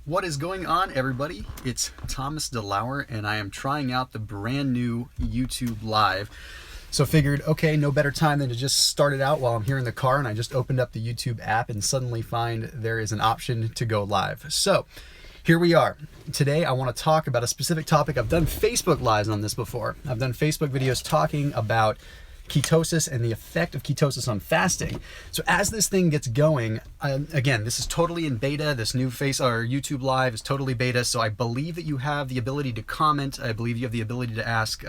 What is going on, everybody? It's Thomas DeLauer, and I am trying out the brand new YouTube Live. So figured, okay, no better time than to just start it out while I'm here in the car, and I just opened up the YouTube app and suddenly find there is an option to go live. So here we are. Today I want to talk about a specific topic. I've done Facebook Lives on this before. I've done Facebook videos talking about ketosis and the effect of ketosis on fasting. So as this thing gets going, again, this is totally in beta. This new YouTube Live is totally beta. So I believe that you have the ability to comment. I believe you have the ability to ask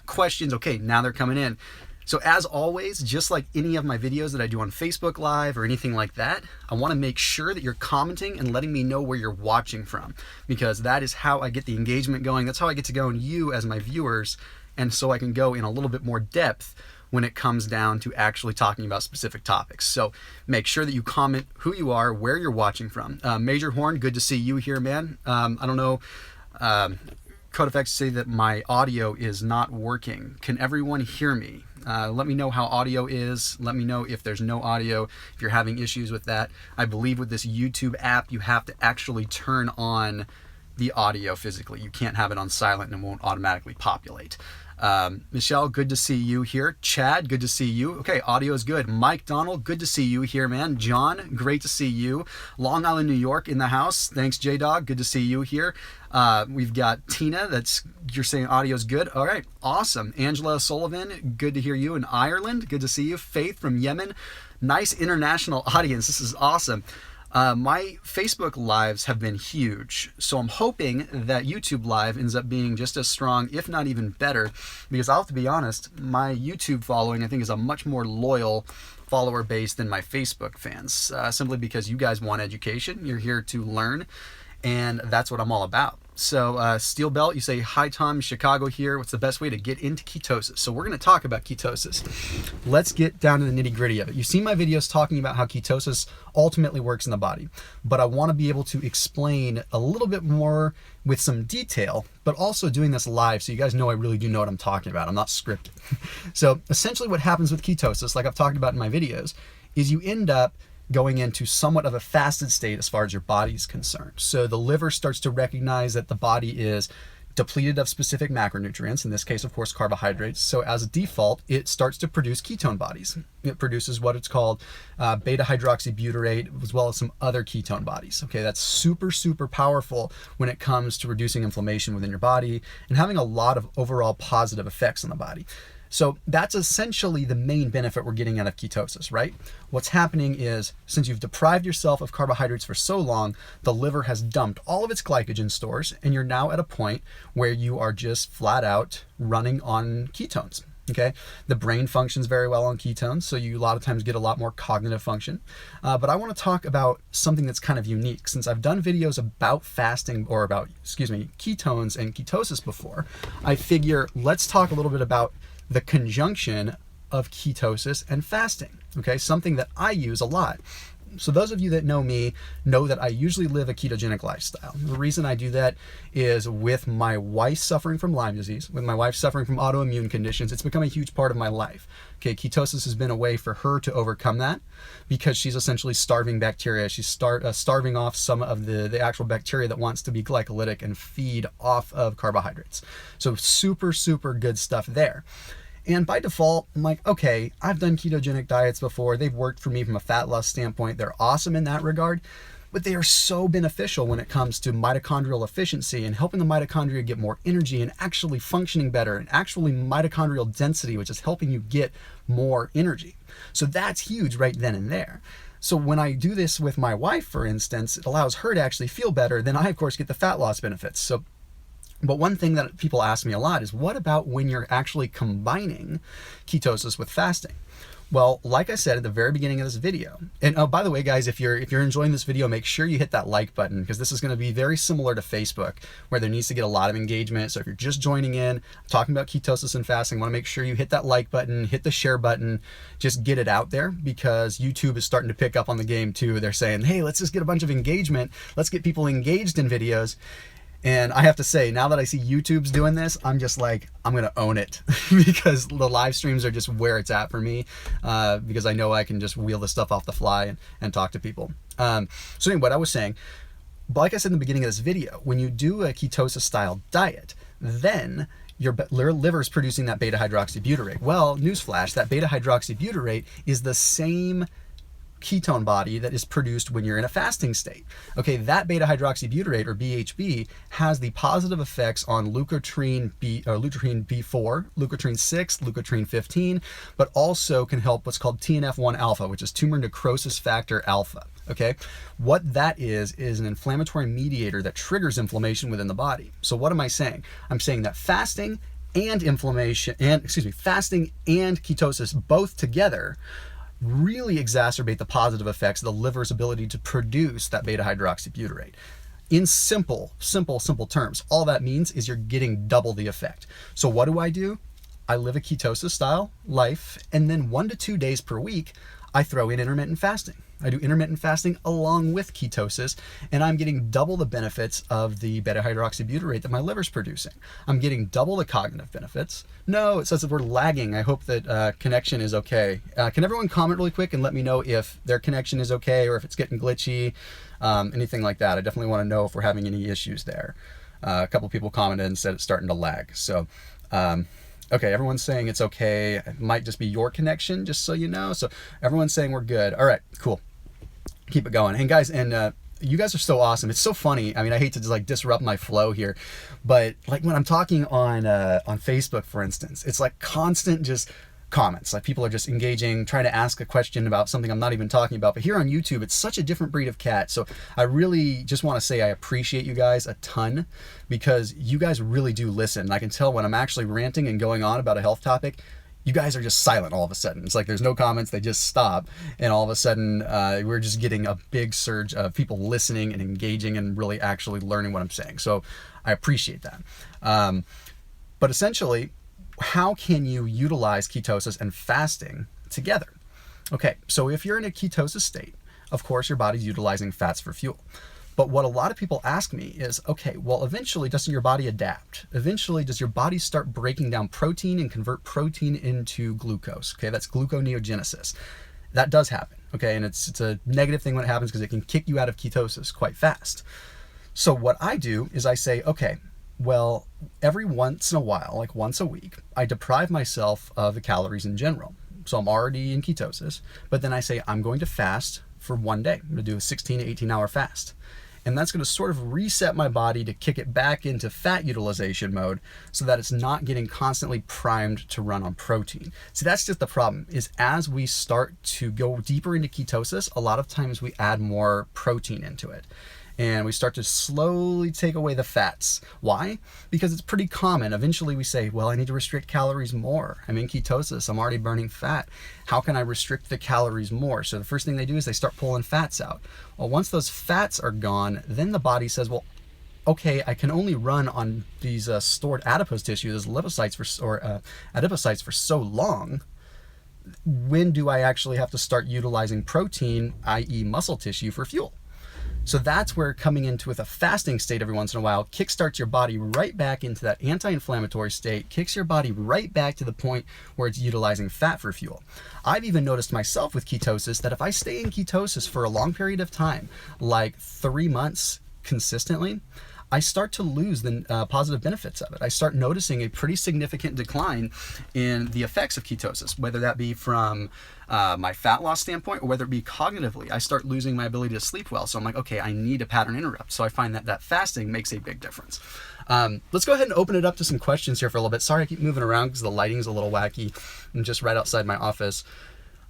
questions. Okay, now they're coming in. So as always, just like any of my videos that I do on Facebook Live or anything like that, I want to make sure that you're commenting and letting me know where you're watching from, because that is how I get the engagement going. That's how I get to go on you as my viewers, and so I can go in a little bit more depth when it comes down to actually talking about specific topics. So make sure that you comment who you are, where you're watching from. Major Horn, good to see you here, man. I don't know, Code Effects say that my audio is not working. Can everyone hear me? Let me know how audio is. Let me know if there's no audio, if you're having issues with that. I believe with this YouTube app, you have to actually turn on the audio physically. You can't have it on silent and it won't automatically populate. Michelle, good to see you here. Chad, good to see you. Okay, audio is good. Mike Donald, good to see you here, man. John, great to see you. Long Island, New York in the house. Thanks, J-Dog. Good to see you here. We've got Tina, you're saying audio is good. All right, awesome. Angela Sullivan, good to hear you in Ireland. Good to see you. Faith from Yemen. Nice international audience. This is awesome. My Facebook Lives have been huge, so I'm hoping that YouTube Live ends up being just as strong, if not even better, because I'll have to be honest, my YouTube following I think is a much more loyal follower base than my Facebook fans, simply because you guys want education, you're here to learn, and that's what I'm all about. So Steel Belt, you say, hi Tom, Chicago here. What's the best way to get into ketosis? So we're going to talk about ketosis. Let's get down to the nitty gritty of it. You've seen my videos talking about how ketosis ultimately works in the body, but I want to be able to explain a little bit more with some detail, but also doing this live so you guys know I really do know what I'm talking about. I'm not scripted. So essentially what happens with ketosis, like I've talked about in my videos, is you end up going into somewhat of a fasted state as far as your body is concerned. So the liver starts to recognize that the body is depleted of specific macronutrients, in this case, of course, carbohydrates. So as a default, it starts to produce ketone bodies. It produces what it's called beta hydroxybutyrate, as well as some other ketone bodies. Okay, that's super, super powerful when it comes to reducing inflammation within your body and having a lot of overall positive effects on the body. So that's essentially the main benefit we're getting out of ketosis, right? What's happening is, since you've deprived yourself of carbohydrates for so long, the liver has dumped all of its glycogen stores, and you're now at a point where you are just flat out running on ketones. Okay, the brain functions very well on ketones, so you a lot of times get a lot more cognitive function. But I want to talk about something that's kind of unique. Since I've done videos about fasting, or about, ketones and ketosis before, I figure let's talk a little bit about the conjunction of ketosis and fasting, okay? Something that I use a lot. So those of you that know me know that I usually live a ketogenic lifestyle. The reason I do that is with my wife suffering from Lyme disease, with my wife suffering from autoimmune conditions, it's become a huge part of my life. Okay, ketosis has been a way for her to overcome that because she's essentially starving bacteria. She's starving off some of the actual bacteria that wants to be glycolytic and feed off of carbohydrates. So super, super good stuff there. And by default, I'm like, okay, I've done ketogenic diets before. They've worked for me from a fat loss standpoint. They're awesome in that regard, but they are so beneficial when it comes to mitochondrial efficiency and helping the mitochondria get more energy and actually functioning better, and actually mitochondrial density, which is helping you get more energy. So that's huge right then and there. So when I do this with my wife, for instance, it allows her to actually feel better. Then I, of course, get the fat loss benefits. But one thing that people ask me a lot is, what about when you're actually combining ketosis with fasting? Well, like I said at the very beginning of this video, and oh, by the way, guys, if you're enjoying this video, make sure you hit that like button, because this is going to be very similar to Facebook, where there needs to get a lot of engagement. So if you're just joining in, talking about ketosis and fasting, I want to make sure you hit that like button, hit the share button, just get it out there, because YouTube is starting to pick up on the game too. They're saying, hey, let's just get a bunch of engagement. Let's get people engaged in videos. And I have to say, now that I see YouTube's doing this, I'm just like, I'm going to own it because the live streams are just where it's at for me, because I know I can just wheel the stuff off the fly and talk to people. So anyway, what I was saying, But like I said in the beginning of this video, when you do a ketosis style diet, then your liver is producing that beta hydroxybutyrate. Well, newsflash, that beta hydroxybutyrate is the same ketone body that is produced when you're in a fasting state. Okay, that beta hydroxybutyrate, or BHB, has the positive effects on leukotriene B4, leukotriene 6, leukotriene 15, but also can help what's called TNF1 alpha, which is tumor necrosis factor alpha. Okay, what that is an inflammatory mediator that triggers inflammation within the body. So what am I saying? I'm saying that fasting and fasting and ketosis both together really exacerbate the positive effects of the liver's ability to produce that beta hydroxybutyrate. In simple terms, all that means is you're getting double the effect. So what do? I live a ketosis style life, and then 1 to 2 days per week, I throw in intermittent fasting. I do intermittent fasting along with ketosis, and I'm getting double the benefits of the beta hydroxybutyrate that my liver's producing. I'm getting double the cognitive benefits. No, it says that we're lagging. I hope that connection is okay. Can everyone comment really quick and let me know if their connection is okay or if it's getting glitchy, anything like that. I definitely want to know if we're having any issues there. A couple people commented and said it's starting to lag. So, okay, everyone's saying it's okay. It might just be your connection, just so you know. So everyone's saying we're good. All right, cool. Keep it going. And guys, you guys are so awesome. It's so funny. I mean, I hate to just like disrupt my flow here, but like when I'm talking on Facebook, for instance, it's like constant just comments. Like people are just engaging, trying to ask a question about something I'm not even talking about. But here on YouTube, it's such a different breed of cat. So I really just want to say I appreciate you guys a ton, because you guys really do listen. And I can tell when I'm actually ranting and going on about a health topic, you guys are just silent all of a sudden. It's like there's no comments, they just stop. And all of a sudden, we're just getting a big surge of people listening and engaging and really actually learning what I'm saying. So I appreciate that. But essentially, how can you utilize ketosis and fasting together? Okay, so if you're in a ketosis state, of course, your body's utilizing fats for fuel. But what a lot of people ask me is, okay, well, eventually, doesn't your body adapt? Eventually, does your body start breaking down protein and convert protein into glucose? Okay, that's gluconeogenesis. That does happen, okay? And it's a negative thing when it happens because it can kick you out of ketosis quite fast. So what I do is I say, okay, well, every once in a while, like once a week, I deprive myself of the calories in general. So I'm already in ketosis, but then I say I'm going to fast for 1 day. I'm going to do a 16 to 18 hour fast. And that's going to sort of reset my body to kick it back into fat utilization mode so that it's not getting constantly primed to run on protein. See, that's just the problem, is as we start to go deeper into ketosis, a lot of times we add more protein into it. And we start to slowly take away the fats. Why? Because it's pretty common. Eventually we say, well, I need to restrict calories more. I'm in ketosis, I'm already burning fat. How can I restrict the calories more? So the first thing they do is they start pulling fats out. Well, once those fats are gone, then the body says, well, okay, I can only run on these stored adipose tissue, those adipocytes for so long. When do I actually have to start utilizing protein, i.e. muscle tissue, for fuel? So that's where coming into with a fasting state every once in a while kickstarts your body right back into that anti-inflammatory state, kicks your body right back to the point where it's utilizing fat for fuel. I've even noticed myself with ketosis that if I stay in ketosis for a long period of time, like 3 months consistently, I start to lose the positive benefits of it. I start noticing a pretty significant decline in the effects of ketosis, whether that be from my fat loss standpoint or whether it be cognitively. I start losing my ability to sleep well. So I'm like, okay, I need a pattern interrupt. So I find that fasting makes a big difference. Let's go ahead and open it up to some questions here for a little bit. Sorry I keep moving around because the lighting's a little wacky. I'm just right outside my office.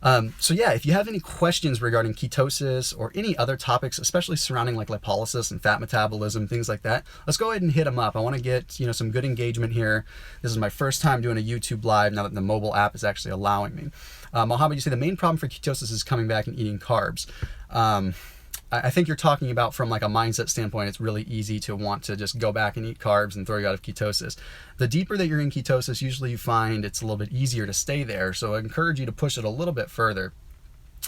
So yeah, if you have any questions regarding ketosis or any other topics, especially surrounding like lipolysis and fat metabolism, things like that, let's go ahead and hit them up. I want to get, some good engagement here. This is my first time doing a YouTube live now that the mobile app is actually allowing me. Mohammed, you say the main problem for ketosis is coming back and eating carbs. I think you're talking about from like a mindset standpoint, it's really easy to want to just go back and eat carbs and throw you out of ketosis. The deeper that you're in ketosis, usually you find it's a little bit easier to stay there. So I encourage you to push it a little bit further.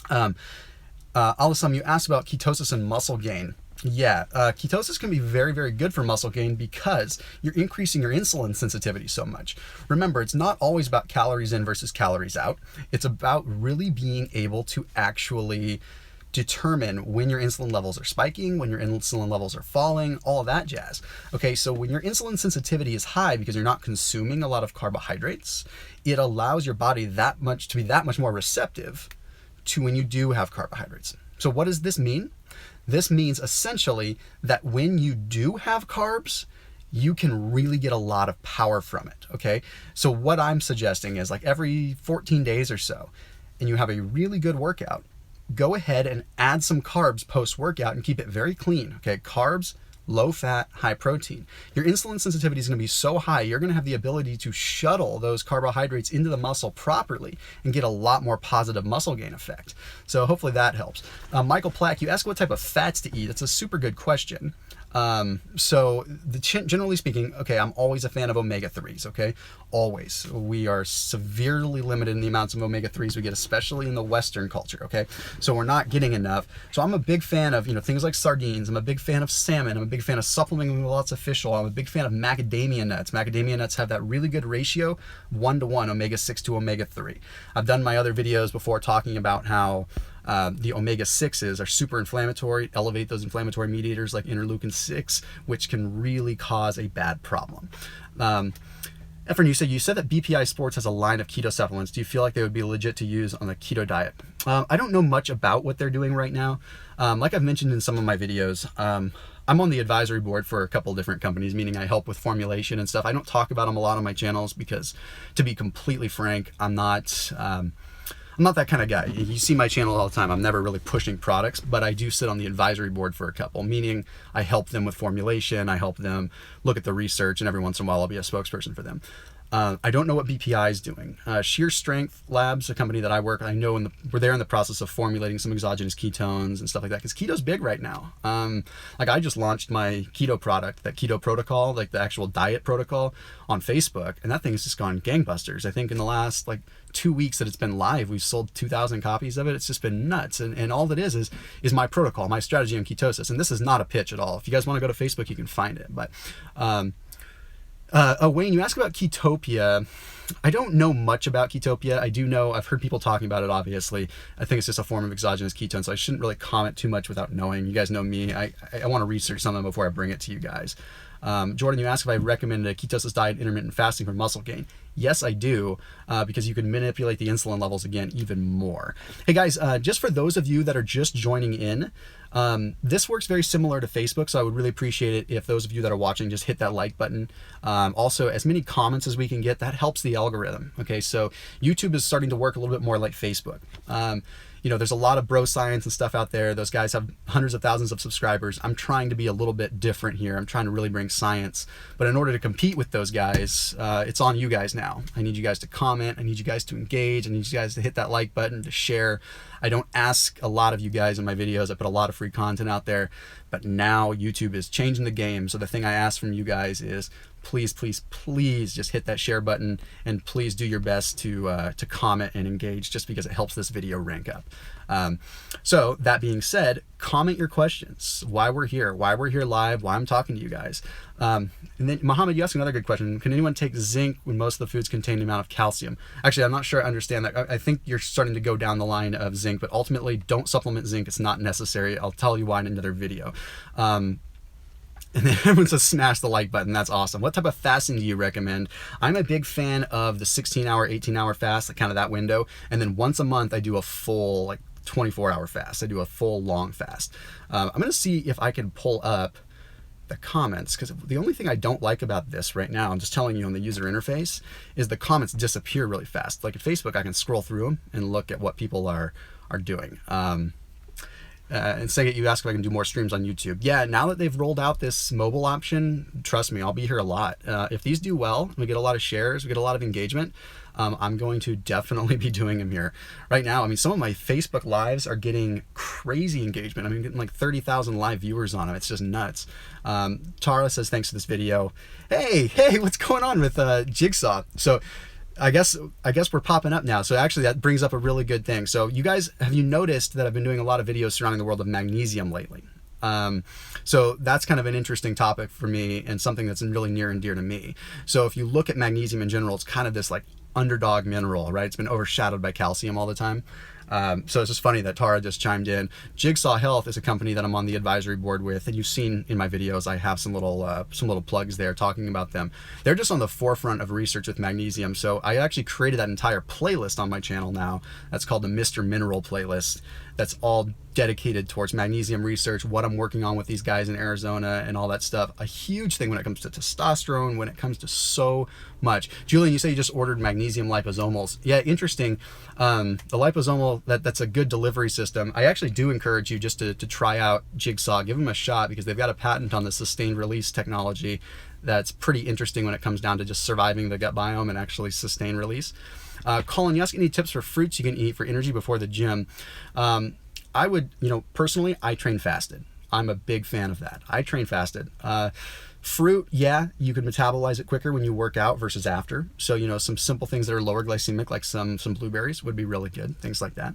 Alisam, you asked about ketosis and muscle gain. Yeah, ketosis can be very, very good for muscle gain because you're increasing your insulin sensitivity so much. Remember, it's not always about calories in versus calories out. It's about really being able to actually determine when your insulin levels are spiking, when your insulin levels are falling, all of that jazz. Okay, so when your insulin sensitivity is high because you're not consuming a lot of carbohydrates, it allows your body to be that much more receptive to when you do have carbohydrates. So what does this mean? This means essentially that when you do have carbs, you can really get a lot of power from it, okay? So what I'm suggesting is like every 14 days or so, and you have a really good workout, go ahead and add some carbs post-workout and keep it very clean, okay? Carbs, low fat, high protein. Your insulin sensitivity is gonna be so high, you're gonna have the ability to shuttle those carbohydrates into the muscle properly and get a lot more positive muscle gain effect. So hopefully that helps. Michael Plack, you asked what type of fats to eat. That's a super good question. Generally speaking, okay, I'm always a fan of omega-3s, okay? Always. We are severely limited in the amounts of omega-3s we get, especially in the Western culture, okay? So we're not getting enough. So I'm a big fan of, things like sardines. I'm a big fan of salmon. I'm a big fan of supplementing with lots of fish oil. I'm a big fan of macadamia nuts. Macadamia nuts have that really good ratio, 1-to-1, omega-6 to omega-3. I've done my other videos before talking about how the omega-6s are super inflammatory, elevate those inflammatory mediators like interleukin-6, which can really cause a bad problem. Efren, you said that BPI Sports has a line of keto supplements. Do you feel like they would be legit to use on the keto diet? I don't know much about what they're doing right now. Like I've mentioned in some of my videos, I'm on the advisory board for a couple different companies, meaning I help with formulation and stuff. I don't talk about them a lot on my channels because, to be completely frank, I'm not that kind of guy. You see my channel all the time. I'm never really pushing products, but I do sit on the advisory board for a couple, meaning I help them with formulation, I help them look at the research, and every once in a while I'll be a spokesperson for them. I don't know what BPI is doing. Sheer Strength Labs, a company that I work, I know we're there in the process of formulating some exogenous ketones and stuff like that, because keto's big right now. Like I just launched my keto product, that keto protocol, like the actual diet protocol, on Facebook, and that thing's just gone gangbusters. I think in the last 2 weeks that it's been live, we've sold 2,000 copies of it. It's just been nuts. And all that is my protocol, my strategy on ketosis. And this is not a pitch at all. If you guys want to go to Facebook, you can find it. But Wayne, you asked about Ketopia. I don't know much about Ketopia. I do know, I've heard people talking about it, obviously. I think it's just a form of exogenous ketone, so I shouldn't really comment too much without knowing. You guys know me. I want to research something before I bring it to you guys. Jordan, you asked if I recommend a ketosis diet, intermittent fasting for muscle gain. Yes, I do, because you can manipulate the insulin levels again even more. Hey guys, just for those of you that are just joining in, this works very similar to Facebook, so I would really appreciate it if those of you that are watching just hit that like button. Also, as many comments as we can get, that helps the algorithm. Okay, so YouTube is starting to work a little bit more like Facebook. There's a lot of bro science and stuff out there. Those guys have hundreds of thousands of subscribers. I'm trying to be a little bit different here. I'm trying to really bring science. But in order to compete with those guys, it's on you guys now. I need you guys to comment. I need you guys to engage. I need you guys to hit that like button, to share. I don't ask a lot of you guys in my videos. I put a lot of free content out there. But now YouTube is changing the game. So the thing I ask from you guys is, please, please, please just hit that share button, and please do your best to comment and engage, just because it helps this video rank up. So that being said, comment your questions, why we're here live, why I'm talking to you guys. And then Mohammed, you asked another good question. Can anyone take zinc when most of the foods contain the amount of calcium? Actually, I'm not sure I understand that. I think you're starting to go down the line of zinc, but ultimately don't supplement zinc. It's not necessary. I'll tell you why in another video. And then everyone says smash the like button. That's awesome. What type of fasting do you recommend? I'm a big fan of the 16-hour, 18-hour fast, like kind of that window. And then once a month, I do a full 24-hour fast. I do a full long fast. I'm going to see if I can pull up the comments, because the only thing I don't like about this right now, I'm just telling you on the user interface, is the comments disappear really fast. Like at Facebook, I can scroll through them and look at what people are doing. And Saget, you asked if I can do more streams on YouTube. Yeah, now that they've rolled out this mobile option, trust me, I'll be here a lot. If these do well, we get a lot of shares, we get a lot of engagement, I'm going to definitely be doing them here. Right now, I mean, some of my Facebook lives are getting crazy engagement. I mean, getting like 30,000 live viewers on them. It's just nuts. Tara says, thanks for this video. Hey, what's going on with Jigsaw? So I guess we're popping up now. So actually that brings up a really good thing. So you guys, have you noticed that I've been doing a lot of videos surrounding the world of magnesium lately? So that's kind of an interesting topic for me, and something that's really near and dear to me. So if you look at magnesium in general, it's kind of this like underdog mineral, right? It's been overshadowed by calcium all the time. So it's just funny that Tara just chimed in. Jigsaw Health is a company that I'm on the advisory board with, and you've seen in my videos I have some little plugs there talking about them. They're just on the forefront of research with magnesium. So I actually created that entire playlist on my channel now. That's called the Mr. Mineral playlist. That's all dedicated towards magnesium research, what I'm working on with these guys in Arizona and all that stuff. A huge thing when it comes to testosterone, when it comes to so much. Julian, you say you just ordered magnesium liposomals. Yeah, interesting. The liposomal, that's a good delivery system. I actually do encourage you just to try out Jigsaw. Give them a shot because they've got a patent on the sustained release technology that's pretty interesting when it comes down to just surviving the gut biome and actually sustain release. Colin, you ask any tips for fruits you can eat for energy before the gym? I would, personally, I train fasted. I'm a big fan of that. I train fasted. Fruit, yeah, you can metabolize it quicker when you work out versus after. So, some simple things that are lower glycemic, like some blueberries would be really good, things like that.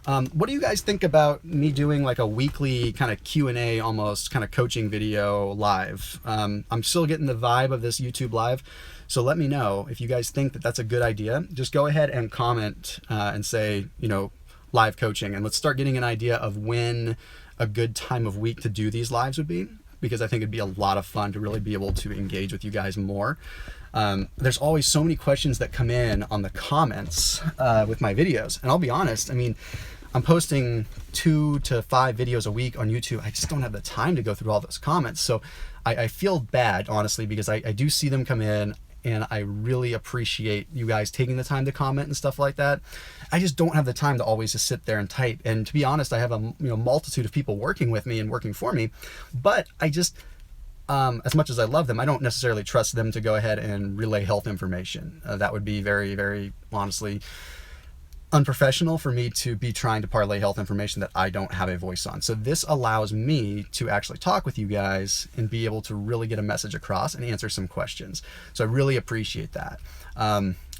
What do you guys think about me doing like a weekly kind of Q&A, almost kind of coaching video live? I'm still getting the vibe of this YouTube live. So let me know if you guys think that that's a good idea. Just go ahead and comment and say, live coaching, and let's start getting an idea of when a good time of week to do these lives would be, because I think it'd be a lot of fun to really be able to engage with you guys more. There's always so many questions that come in on the comments with my videos, and I'll be honest, I'm posting 2 to 5 videos a week on YouTube. I just don't have the time to go through all those comments. So I feel bad, honestly, because I do see them come in, and I really appreciate you guys taking the time to comment and stuff like that. I just don't have the time to always just sit there and type. And to be honest, I have a multitude of people working with me and working for me, but I just, as much as I love them, I don't necessarily trust them to go ahead and relay health information. That would be very, very honestly unprofessional for me to be trying to parlay health information that I don't have a voice on. So this allows me to actually talk with you guys and be able to really get a message across and answer some questions. So I really appreciate that.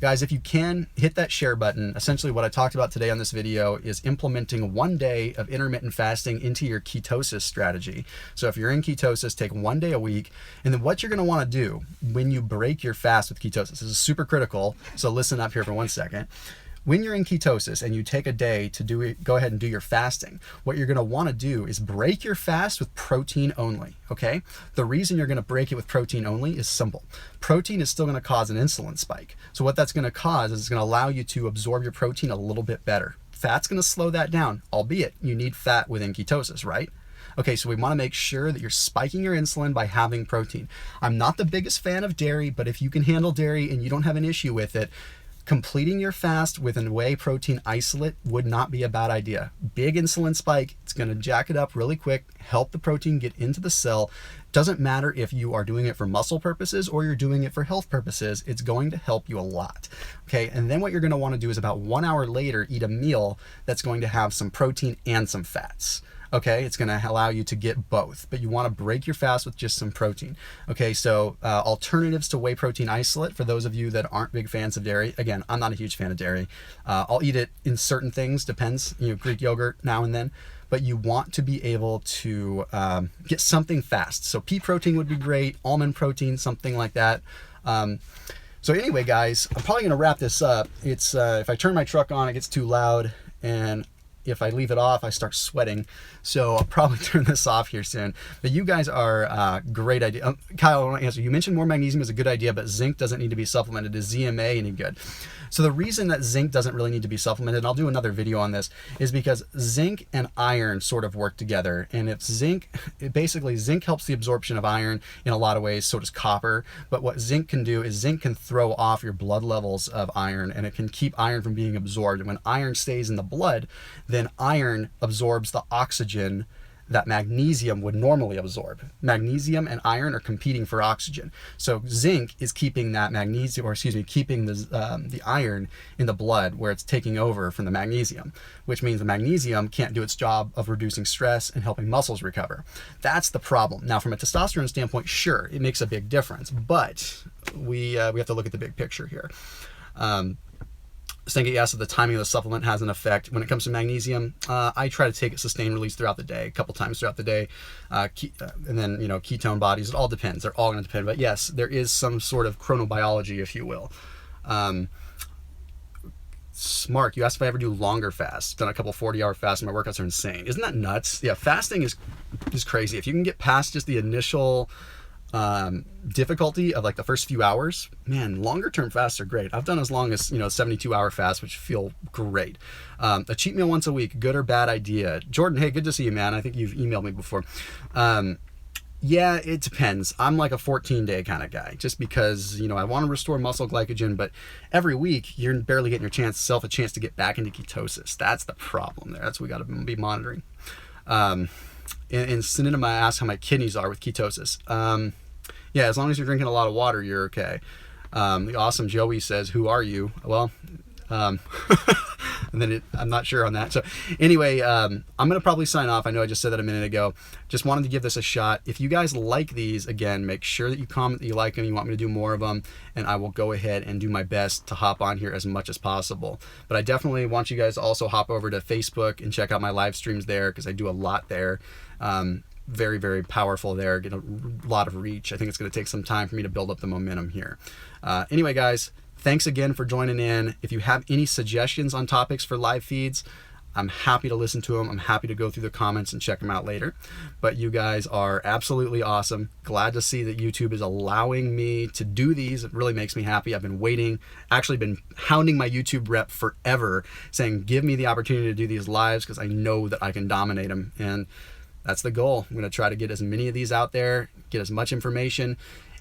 Guys, if you can, hit that share button. Essentially what I talked about today on this video is implementing 1 day of intermittent fasting into your ketosis strategy. So if you're in ketosis, take 1 day a week. And then what you're going to want to do when you break your fast with ketosis, this is super critical. So listen up here for 1 second. When you're in ketosis and you take a day to go ahead and do your fasting, what you're going to want to do is break your fast with protein only, okay? The reason you're going to break it with protein only is simple. Protein is still going to cause an insulin spike. So what that's going to cause is it's going to allow you to absorb your protein a little bit better. Fat's going to slow that down, albeit you need fat within ketosis, right? Okay, so we want to make sure that you're spiking your insulin by having protein. I'm not the biggest fan of dairy, but if you can handle dairy and you don't have an issue with it, completing your fast with a whey protein isolate would not be a bad idea. Big insulin spike, it's going to jack it up really quick, help the protein get into the cell. Doesn't matter if you are doing it for muscle purposes or you're doing it for health purposes, it's going to help you a lot. Okay, and then what you're going to want to do is about 1 hour later, eat a meal that's going to have some protein and some fats. Okay, it's going to allow you to get both, but you want to break your fast with just some protein. Okay, so alternatives to whey protein isolate for those of you that aren't big fans of dairy. Again, I'm not a huge fan of dairy. I'll eat it in certain things, depends, Greek yogurt now and then, but you want to be able to get something fast. So pea protein would be great, almond protein, something like that. So anyway, guys, I'm probably going to wrap this up. It's if I turn my truck on, it gets too loud, and if I leave it off, I start sweating. So I'll probably turn this off here soon. But you guys are great idea. Kyle, I want to answer. You mentioned more magnesium is a good idea, but zinc doesn't need to be supplemented. Is ZMA any good? So the reason that zinc doesn't really need to be supplemented, and I'll do another video on this, is because zinc and iron sort of work together. And if zinc, basically zinc helps the absorption of iron in a lot of ways, so does copper. But what zinc can do is zinc can throw off your blood levels of iron, and it can keep iron from being absorbed. And when iron stays in the blood, then iron absorbs the oxygen that magnesium would normally absorb. Magnesium and iron are competing for oxygen. So zinc is keeping that magnesium, or excuse me, keeping the iron in the blood where it's taking over from the magnesium, which means the magnesium can't do its job of reducing stress and helping muscles recover. That's the problem. Now, from a testosterone standpoint, sure, it makes a big difference, but we have to look at the big picture here. Stanky asked if the timing of the supplement has an effect. When it comes to magnesium, I try to take it sustained release throughout the day, a couple times throughout the day, and then ketone bodies. It all depends. They're all going to depend. But yes, there is some sort of chronobiology, if you will. Mark, you asked if I ever do longer fasts. Done a couple 40-hour fasts, and my workouts are insane. Isn't that nuts? Yeah, fasting is crazy. If you can get past just the initial difficulty of like the first few hours, man, longer term fasts are great. I've done as long as 72-hour fasts, which feel great. A cheat meal once a week, good or bad idea? Jordan, hey, good to see you, man. I think you've emailed me before. Yeah, it depends. I'm like a 14-day kind of guy, just because, I want to restore muscle glycogen, but every week you're barely getting yourself a chance to get back into ketosis. That's the problem there. That's what we got to be monitoring. And Cinema asks how my kidneys are with ketosis. Yeah, as long as you're drinking a lot of water, you're okay. The awesome Joey says, who are you? Well, and then I'm not sure on that. So anyway, I'm going to probably sign off. I know I just said that a minute ago. Just wanted to give this a shot. If you guys like these, again, make sure that you comment that you like them, you want me to do more of them, and I will go ahead and do my best to hop on here as much as possible. But I definitely want you guys to also hop over to Facebook and check out my live streams there, because I do a lot there. Very, very powerful there, get a lot of reach. I think it's going to take some time for me to build up the momentum here. Anyway, guys, thanks again for joining in. If you have any suggestions on topics for live feeds, I'm happy to listen to them. I'm happy to go through the comments and check them out later. But you guys are absolutely awesome. Glad to see that YouTube is allowing me to do these. It really makes me happy. I've been waiting, actually been hounding my YouTube rep forever, saying, give me the opportunity to do these lives, because I know that I can dominate them. And that's the goal. I'm going to try to get as many of these out there, get as much information.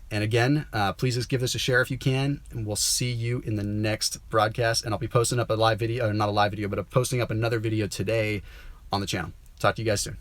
And again, please just give this a share if you can, and we'll see you in the next broadcast. And I'll be posting up a live video, or not a live video, but I'm posting up another video today on the channel. Talk to you guys soon.